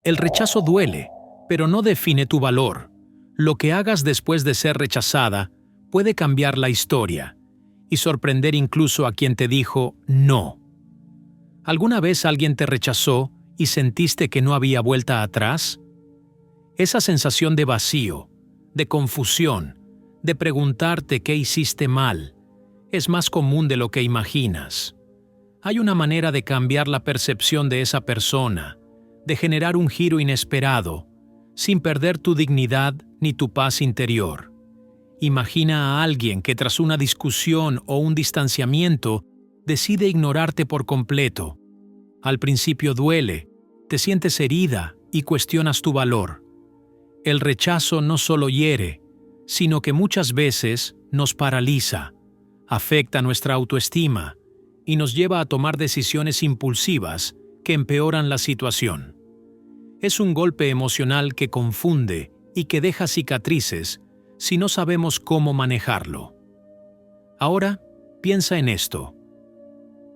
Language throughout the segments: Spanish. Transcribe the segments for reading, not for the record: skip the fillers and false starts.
El rechazo duele, pero no define tu valor. Lo que hagas después de ser rechazada puede cambiar la historia y sorprender incluso a quien te dijo no. ¿Alguna vez alguien te rechazó y sentiste que no había vuelta atrás? Esa sensación de vacío, de confusión, de preguntarte qué hiciste mal, es más común de lo que imaginas. Hay una manera de cambiar la percepción de esa persona, de generar un giro inesperado, sin perder tu dignidad ni tu paz interior. Imagina a alguien que tras una discusión o un distanciamiento decide ignorarte por completo. Al principio duele, te sientes herida y cuestionas tu valor. El rechazo no solo hiere, sino que muchas veces nos paraliza, afecta nuestra autoestima y nos lleva a tomar decisiones impulsivas que empeoran la situación. Es un golpe emocional que confunde y que deja cicatrices si no sabemos cómo manejarlo. Ahora, piensa en esto.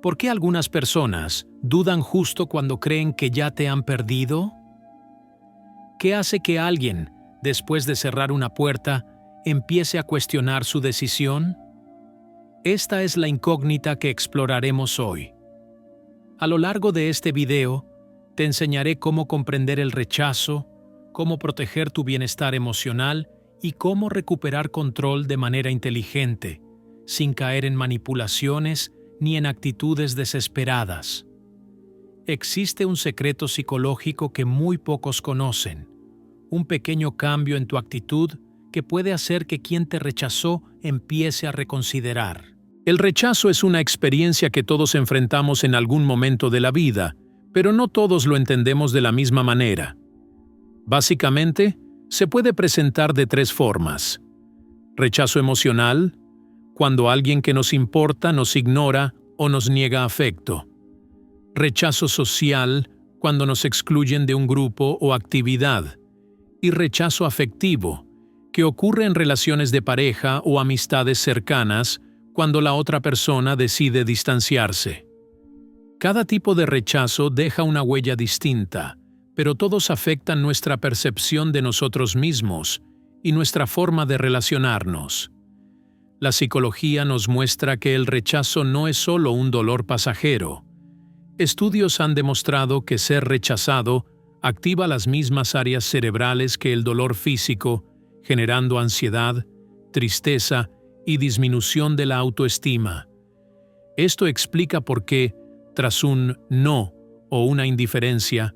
¿Por qué algunas personas dudan justo cuando creen que ya te han perdido? ¿Qué hace que alguien, después de cerrar una puerta, empiece a cuestionar su decisión? Esta es la incógnita que exploraremos hoy. A lo largo de este video, te enseñaré cómo comprender el rechazo, cómo proteger tu bienestar emocional y cómo recuperar control de manera inteligente, sin caer en manipulaciones ni en actitudes desesperadas. Existe un secreto psicológico que muy pocos conocen, un pequeño cambio en tu actitud que puede hacer que quien te rechazó empiece a reconsiderar. El rechazo es una experiencia que todos enfrentamos en algún momento de la vida, pero no todos lo entendemos de la misma manera. Básicamente, se puede presentar de tres formas. Rechazo emocional, cuando alguien que nos importa nos ignora o nos niega afecto. Rechazo social, cuando nos excluyen de un grupo o actividad. Y rechazo afectivo, que ocurre en relaciones de pareja o amistades cercanas, cuando la otra persona decide distanciarse. Cada tipo de rechazo deja una huella distinta, pero todos afectan nuestra percepción de nosotros mismos y nuestra forma de relacionarnos. La psicología nos muestra que el rechazo no es solo un dolor pasajero. Estudios han demostrado que ser rechazado activa las mismas áreas cerebrales que el dolor físico, generando ansiedad, tristeza y disminución de la autoestima. Esto explica por qué, tras un no o una indiferencia,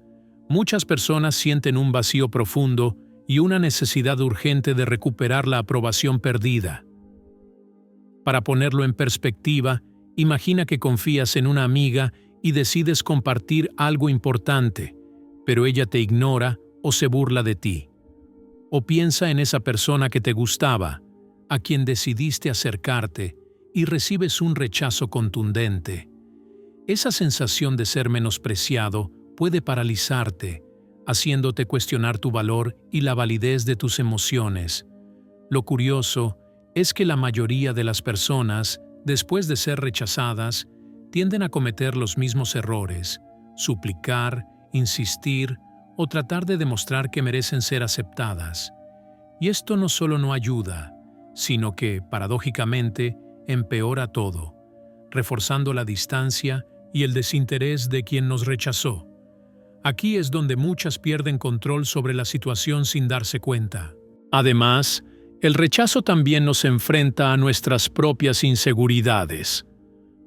muchas personas sienten un vacío profundo y una necesidad urgente de recuperar la aprobación perdida. Para ponerlo en perspectiva, imagina que confías en una amiga y decides compartir algo importante, pero ella te ignora o se burla de ti. O piensa en esa persona que te gustaba, a quien decidiste acercarte y recibes un rechazo contundente. Esa sensación de ser menospreciado puede paralizarte, haciéndote cuestionar tu valor y la validez de tus emociones. Lo curioso es que la mayoría de las personas, después de ser rechazadas, tienden a cometer los mismos errores: suplicar, insistir o tratar de demostrar que merecen ser aceptadas. Y esto no solo no ayuda, sino que, paradójicamente, empeora todo, reforzando la distancia y el desinterés de quien nos rechazó. Aquí es donde muchas pierden control sobre la situación sin darse cuenta. Además, el rechazo también nos enfrenta a nuestras propias inseguridades.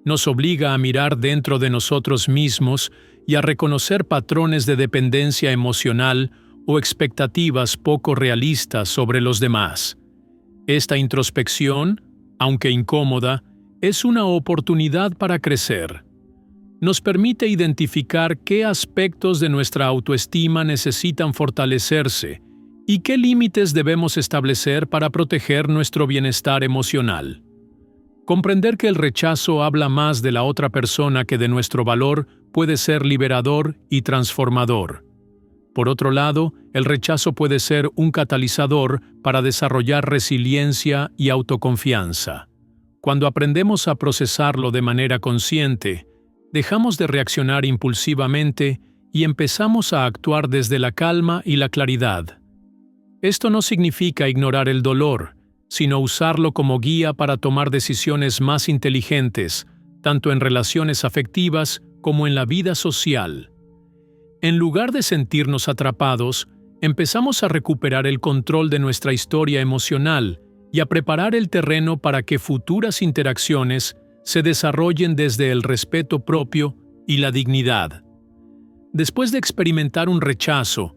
Nos obliga a mirar dentro de nosotros mismos y a reconocer patrones de dependencia emocional o expectativas poco realistas sobre los demás. Esta introspección, aunque incómoda, es una oportunidad para crecer. Nos permite identificar qué aspectos de nuestra autoestima necesitan fortalecerse y qué límites debemos establecer para proteger nuestro bienestar emocional. Comprender que el rechazo habla más de la otra persona que de nuestro valor puede ser liberador y transformador. Por otro lado, el rechazo puede ser un catalizador para desarrollar resiliencia y autoconfianza. Cuando aprendemos a procesarlo de manera consciente, dejamos de reaccionar impulsivamente y empezamos a actuar desde la calma y la claridad. Esto no significa ignorar el dolor, sino usarlo como guía para tomar decisiones más inteligentes, tanto en relaciones afectivas como en la vida social. En lugar de sentirnos atrapados, empezamos a recuperar el control de nuestra historia emocional y a preparar el terreno para que futuras interacciones se desarrollen desde el respeto propio y la dignidad. Después de experimentar un rechazo,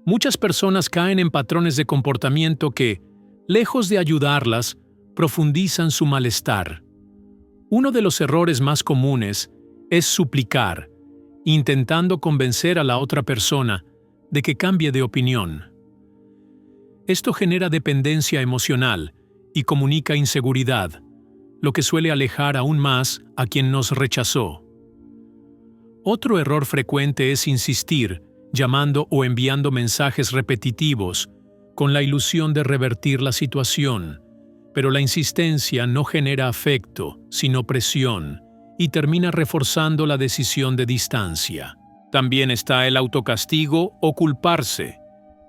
muchas personas caen en patrones de comportamiento que, lejos de ayudarlas, profundizan su malestar. Uno de los errores más comunes es suplicar, intentando convencer a la otra persona de que cambie de opinión. Esto genera dependencia emocional y comunica inseguridad, lo que suele alejar aún más a quien nos rechazó. Otro error frecuente es insistir, llamando o enviando mensajes repetitivos, con la ilusión de revertir la situación, pero la insistencia no genera afecto, sino presión, y termina reforzando la decisión de distancia. También está el autocastigo o culparse.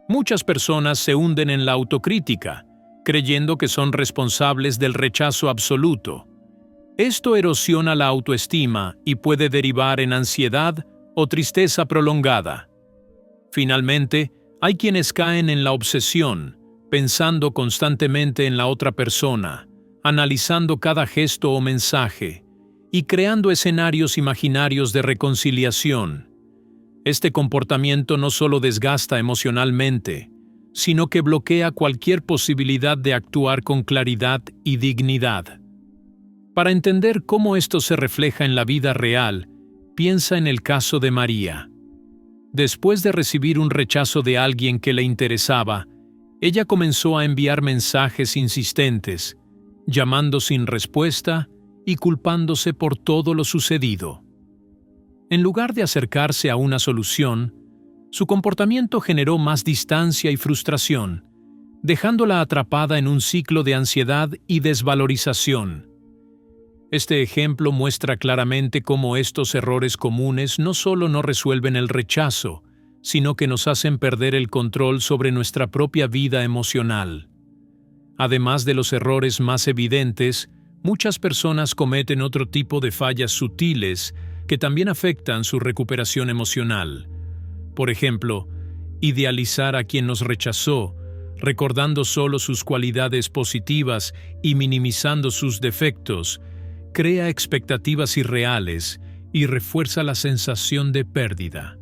Muchas personas se hunden en la autocrítica, creyendo que son responsables del rechazo absoluto. Esto erosiona la autoestima y puede derivar en ansiedad o tristeza prolongada. Finalmente, hay quienes caen en la obsesión, pensando constantemente en la otra persona, analizando cada gesto o mensaje, y creando escenarios imaginarios de reconciliación. Este comportamiento no solo desgasta emocionalmente, sino que bloquea cualquier posibilidad de actuar con claridad y dignidad. Para entender cómo esto se refleja en la vida real, piensa en el caso de María. Después de recibir un rechazo de alguien que le interesaba, ella comenzó a enviar mensajes insistentes, llamando sin respuesta y culpándose por todo lo sucedido. En lugar de acercarse a una solución, su comportamiento generó más distancia y frustración, dejándola atrapada en un ciclo de ansiedad y desvalorización. Este ejemplo muestra claramente cómo estos errores comunes no solo no resuelven el rechazo, sino que nos hacen perder el control sobre nuestra propia vida emocional. Además de los errores más evidentes, muchas personas cometen otro tipo de fallas sutiles que también afectan su recuperación emocional. Por ejemplo, idealizar a quien nos rechazó, recordando solo sus cualidades positivas y minimizando sus defectos, crea expectativas irreales y refuerza la sensación de pérdida.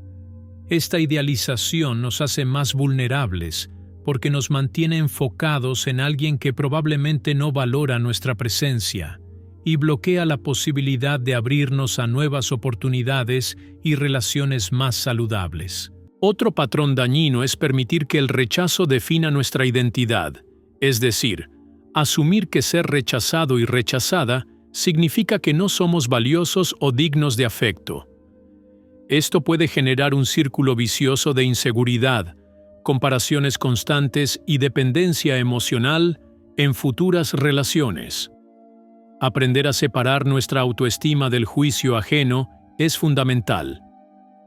Esta idealización nos hace más vulnerables porque nos mantiene enfocados en alguien que probablemente no valora nuestra presencia y bloquea la posibilidad de abrirnos a nuevas oportunidades y relaciones más saludables. Otro patrón dañino es permitir que el rechazo defina nuestra identidad, es decir, asumir que ser rechazado y rechazada significa que no somos valiosos o dignos de afecto. Esto puede generar un círculo vicioso de inseguridad, comparaciones constantes y dependencia emocional en futuras relaciones. Aprender a separar nuestra autoestima del juicio ajeno es fundamental.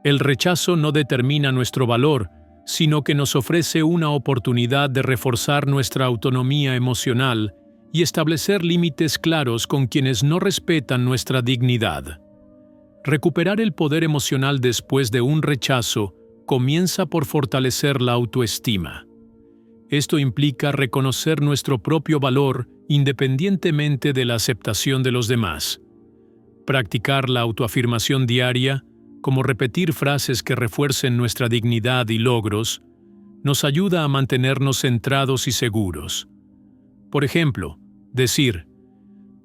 El rechazo no determina nuestro valor, sino que nos ofrece una oportunidad de reforzar nuestra autonomía emocional y establecer límites claros con quienes no respetan nuestra dignidad. Recuperar el poder emocional después de un rechazo comienza por fortalecer la autoestima. Esto implica reconocer nuestro propio valor independientemente de la aceptación de los demás. Practicar la autoafirmación diaria, como repetir frases que refuercen nuestra dignidad y logros, nos ayuda a mantenernos centrados y seguros. Por ejemplo, decir,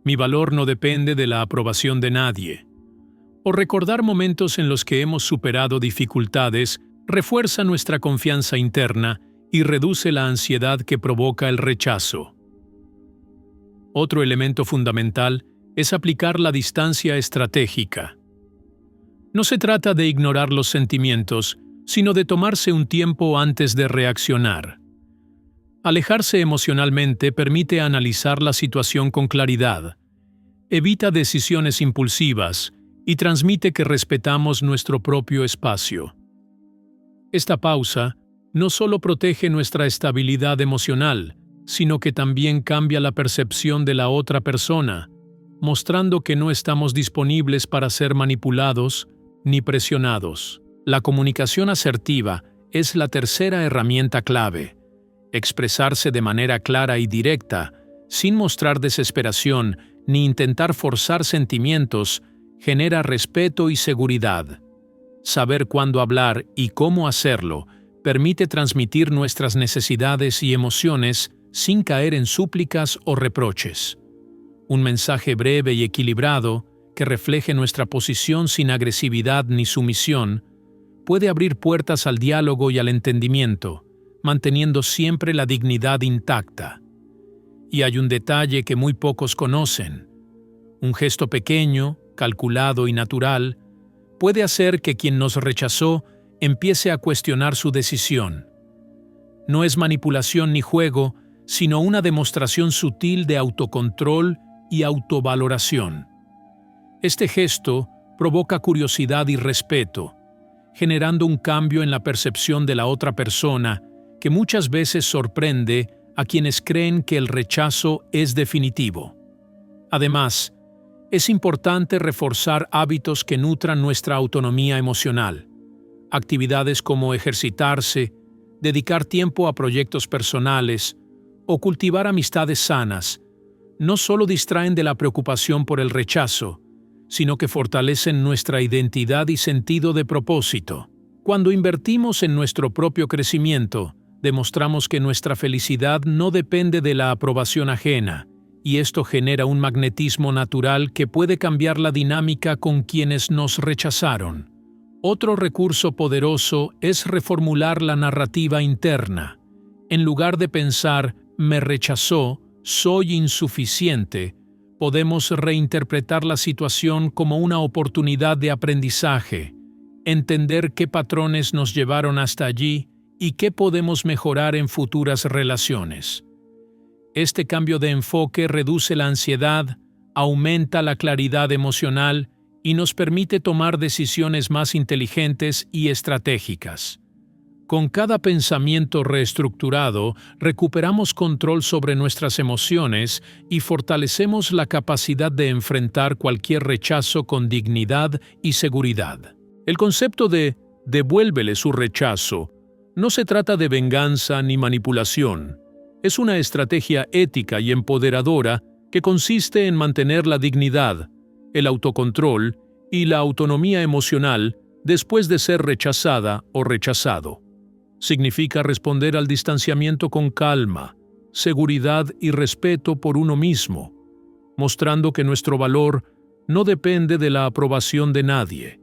mi valor no depende de la aprobación de nadie. O recordar momentos en los que hemos superado dificultades refuerza nuestra confianza interna y reduce la ansiedad que provoca el rechazo. Otro elemento fundamental es aplicar la distancia estratégica. No se trata de ignorar los sentimientos, sino de tomarse un tiempo antes de reaccionar. Alejarse emocionalmente permite analizar la situación con claridad, evita decisiones impulsivas y transmite que respetamos nuestro propio espacio. Esta pausa no solo protege nuestra estabilidad emocional, sino que también cambia la percepción de la otra persona, mostrando que no estamos disponibles para ser manipulados ni presionados. La comunicación asertiva es la tercera herramienta clave. Expresarse de manera clara y directa, sin mostrar desesperación ni intentar forzar sentimientos, genera respeto y seguridad. Saber cuándo hablar y cómo hacerlo permite transmitir nuestras necesidades y emociones sin caer en súplicas o reproches. Un mensaje breve y equilibrado, que refleje nuestra posición sin agresividad ni sumisión, puede abrir puertas al diálogo y al entendimiento, manteniendo siempre la dignidad intacta. Y hay un detalle que muy pocos conocen. Un gesto pequeño, calculado y natural puede hacer que quien nos rechazó empiece a cuestionar su decisión. No es manipulación ni juego, sino una demostración sutil de autocontrol y autovaloración. Este gesto provoca curiosidad y respeto, generando un cambio en la percepción de la otra persona que muchas veces sorprende a quienes creen que el rechazo es definitivo. Además, es importante reforzar hábitos que nutran nuestra autonomía emocional. Actividades como ejercitarse, dedicar tiempo a proyectos personales o cultivar amistades sanas no solo distraen de la preocupación por el rechazo, sino que fortalecen nuestra identidad y sentido de propósito. Cuando invertimos en nuestro propio crecimiento, demostramos que nuestra felicidad no depende de la aprobación ajena, y esto genera un magnetismo natural que puede cambiar la dinámica con quienes nos rechazaron. Otro recurso poderoso es reformular la narrativa interna. En lugar de pensar, me rechazó, soy insuficiente, podemos reinterpretar la situación como una oportunidad de aprendizaje, entender qué patrones nos llevaron hasta allí y qué podemos mejorar en futuras relaciones. Este cambio de enfoque reduce la ansiedad, aumenta la claridad emocional y nos permite tomar decisiones más inteligentes y estratégicas. Con cada pensamiento reestructurado, recuperamos control sobre nuestras emociones y fortalecemos la capacidad de enfrentar cualquier rechazo con dignidad y seguridad. El concepto de «devuélvele su rechazo» no se trata de venganza ni manipulación. Es una estrategia ética y empoderadora que consiste en mantener la dignidad, el autocontrol y la autonomía emocional después de ser rechazada o rechazado. Significa responder al distanciamiento con calma, seguridad y respeto por uno mismo, mostrando que nuestro valor no depende de la aprobación de nadie.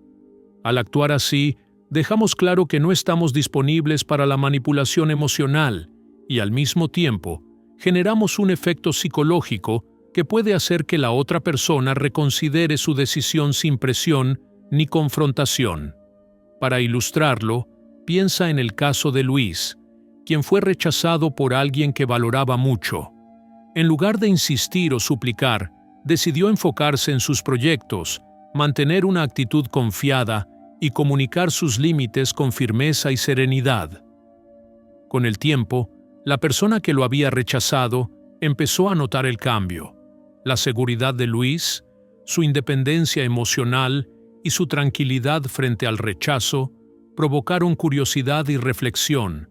Al actuar así, dejamos claro que no estamos disponibles para la manipulación emocional y al mismo tiempo generamos un efecto psicológico que puede hacer que la otra persona reconsidere su decisión sin presión ni confrontación. Para ilustrarlo, piensa en el caso de Luis, quien fue rechazado por alguien que valoraba mucho. En lugar de insistir o suplicar, decidió enfocarse en sus proyectos, mantener una actitud confiada y comunicar sus límites con firmeza y serenidad. Con el tiempo, la persona que lo había rechazado empezó a notar el cambio. La seguridad de Luis, su independencia emocional y su tranquilidad frente al rechazo provocaron curiosidad y reflexión,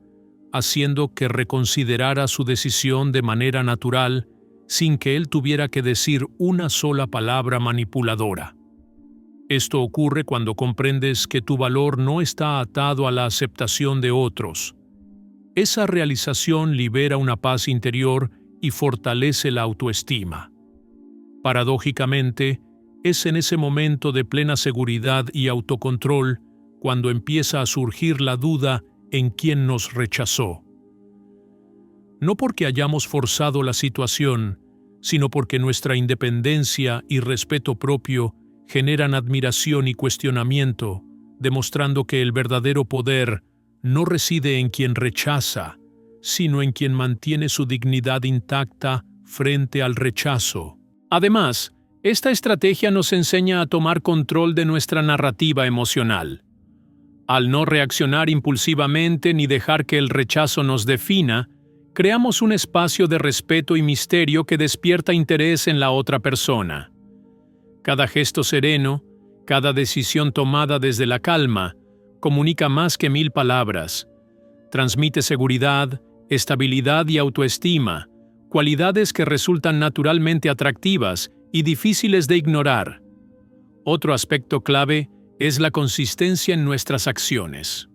haciendo que reconsiderara su decisión de manera natural sin que él tuviera que decir una sola palabra manipuladora. Esto ocurre cuando comprendes que tu valor no está atado a la aceptación de otros. Esa realización libera una paz interior y fortalece la autoestima. Paradójicamente, es en ese momento de plena seguridad y autocontrol cuando empieza a surgir la duda en quién nos rechazó. No porque hayamos forzado la situación, sino porque nuestra independencia y respeto propio generan admiración y cuestionamiento, demostrando que el verdadero poder no reside en quien rechaza, sino en quien mantiene su dignidad intacta frente al rechazo. Además, esta estrategia nos enseña a tomar control de nuestra narrativa emocional. Al no reaccionar impulsivamente ni dejar que el rechazo nos defina, creamos un espacio de respeto y misterio que despierta interés en la otra persona. Cada gesto sereno, cada decisión tomada desde la calma, comunica más que 1000 palabras. Transmite seguridad, estabilidad y autoestima, cualidades que resultan naturalmente atractivas y difíciles de ignorar. Otro aspecto clave es la consistencia en nuestras acciones.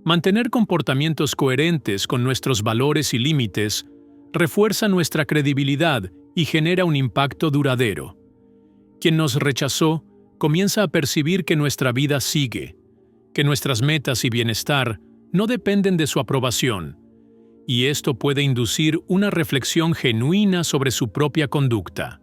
Mantener comportamientos coherentes con nuestros valores y límites refuerza nuestra credibilidad y genera un impacto duradero. Quien nos rechazó comienza a percibir que nuestra vida sigue, que nuestras metas y bienestar no dependen de su aprobación, y esto puede inducir una reflexión genuina sobre su propia conducta.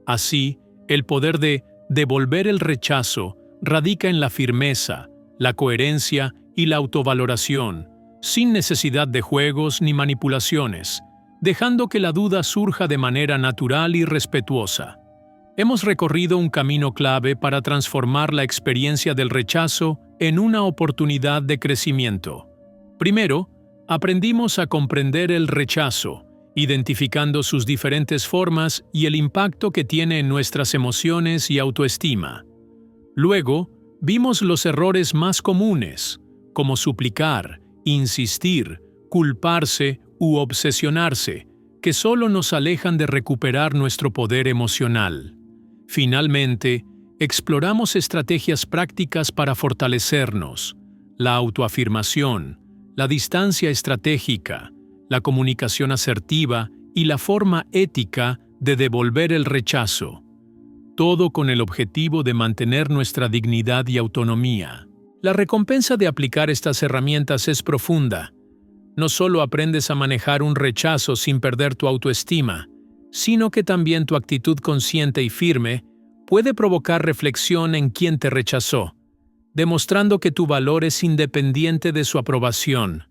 Así, el poder de devolver el rechazo radica en la firmeza, la coherencia y la autovaloración, sin necesidad de juegos ni manipulaciones, dejando que la duda surja de manera natural y respetuosa. Hemos recorrido un camino clave para transformar la experiencia del rechazo en una oportunidad de crecimiento. Primero, aprendimos a comprender el rechazo, identificando sus diferentes formas y el impacto que tiene en nuestras emociones y autoestima. Luego, vimos los errores más comunes, como suplicar, insistir, culparse u obsesionarse, que solo nos alejan de recuperar nuestro poder emocional. Finalmente, exploramos estrategias prácticas para fortalecernos: la autoafirmación, la distancia estratégica, la comunicación asertiva y la forma ética de devolver el rechazo. Todo con el objetivo de mantener nuestra dignidad y autonomía. La recompensa de aplicar estas herramientas es profunda. No solo aprendes a manejar un rechazo sin perder tu autoestima, sino que también tu actitud consciente y firme puede provocar reflexión en quien te rechazó, demostrando que tu valor es independiente de su aprobación.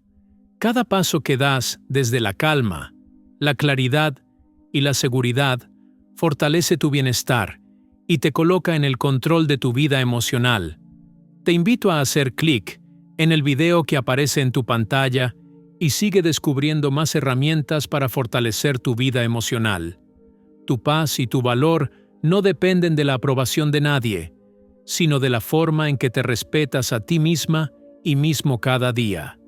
Cada paso que das desde la calma, la claridad y la seguridad fortalece tu bienestar y te coloca en el control de tu vida emocional. Te invito a hacer clic en el video que aparece en tu pantalla y sigue descubriendo más herramientas para fortalecer tu vida emocional. Tu paz y tu valor no dependen de la aprobación de nadie, sino de la forma en que te respetas a ti misma y mismo cada día.